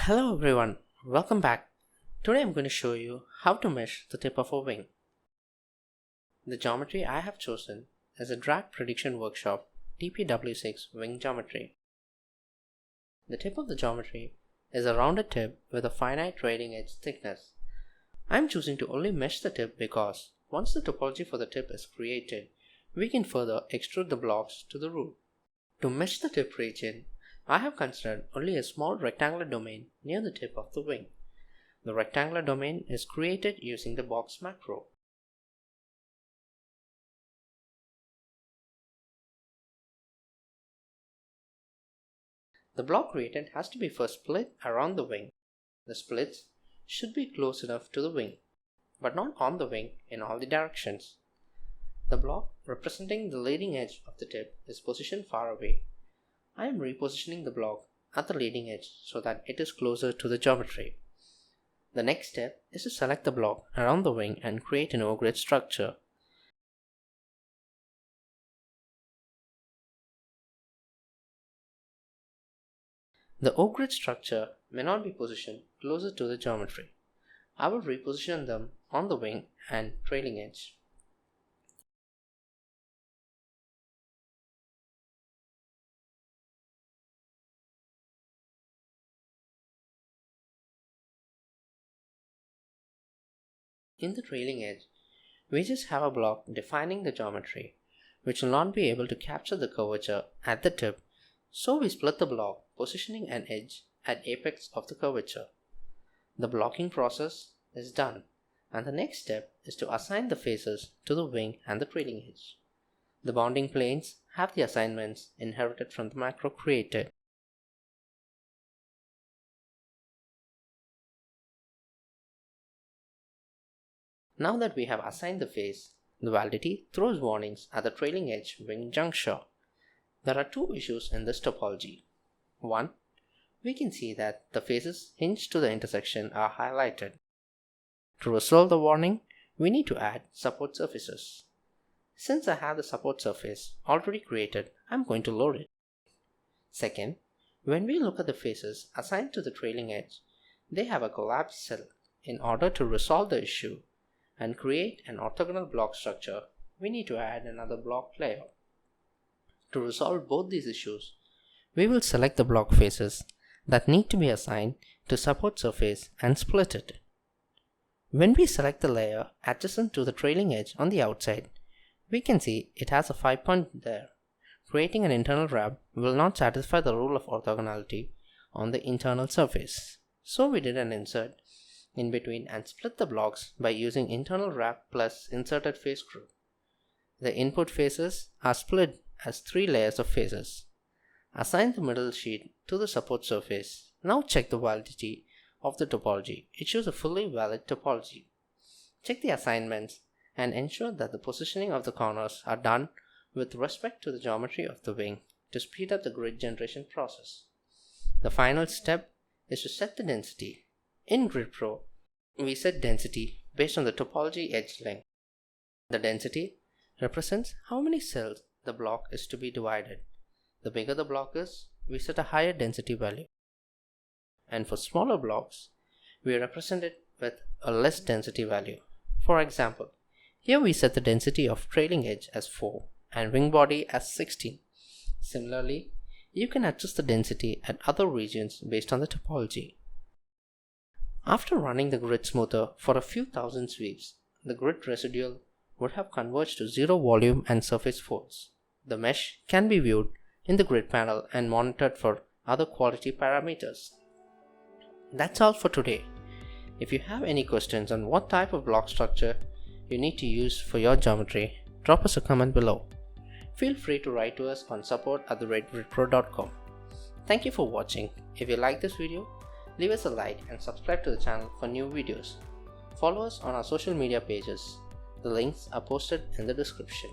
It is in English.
Hello everyone, welcome back. Today I'm going to show you how to mesh the tip of a wing. The geometry I have chosen is a drag prediction workshop DPW6 wing geometry. The tip of the geometry is a rounded tip with a finite trailing edge thickness. I'm choosing to only mesh the tip because once the topology for the tip is created, we can further extrude the blocks to the root. To mesh the tip region, I have considered only a small rectangular domain near the tip of the wing. The rectangular domain is created using the box macro. The block created has to be first split around the wing. The splits should be close enough to the wing, but not on the wing in all the directions. The block representing the leading edge of the tip is positioned far away. I am repositioning the block at the leading edge so that it is closer to the geometry. The next step is to select the block around the wing and create an O-grid structure. The O-grid structure may not be positioned closer to the geometry. I will reposition them on the wing and trailing edge. In the trailing edge, we just have a block defining the geometry, which will not be able to capture the curvature at the tip, so we split the block, positioning an edge at apex of the curvature. The blocking process is done, and the next step is to assign the faces to the wing and the trailing edge. The bounding planes have the assignments inherited from the macro created. Now that we have assigned the face, the validity throws warnings at the trailing edge wing juncture. There are two issues in this topology. One, we can see that the faces hinged to the intersection are highlighted. To resolve the warning, we need to add support surfaces. Since I have the support surface already created, I'm going to load it. Second, when we look at the faces assigned to the trailing edge, they have a collapsed cell. In order to resolve the issue and create an orthogonal block structure, we need to add another block layer. To resolve both these issues, we will select the block faces that need to be assigned to support surface and split it. When we select the layer adjacent to the trailing edge on the outside, we can see it has a 5-point there. Creating an internal wrap will not satisfy the rule of orthogonality on the internal surface. So we did an insert in between and split the blocks by using internal wrap plus inserted face group. The input faces are split as 3 layers of faces. Assign the middle sheet to the support surface. Now check the validity of the topology. It shows a fully valid topology. Check the assignments and ensure that the positioning of the corners are done with respect to the geometry of the wing to speed up the grid generation process. The final step is to set the density. In GridPro, we set density based on the topology edge length. The density represents how many cells the block is to be divided. The bigger the block is, we set a higher density value. And for smaller blocks, we represent it with a less density value. For example, here we set the density of trailing edge as 4 and wing body as 16. Similarly, you can adjust the density at other regions based on the topology. After running the grid smoother for a few thousand sweeps, the grid residual would have converged to 0 volume and surface folds. The mesh can be viewed in the grid panel and monitored for other quality parameters. That's all for today. If you have any questions on what type of block structure you need to use for your geometry, drop us a comment below. Feel free to write to us on support@gridpro.com. Thank you for watching. If you like this video, leave us a like and subscribe to the channel for new videos. Follow us on our social media pages. The links are posted in the description.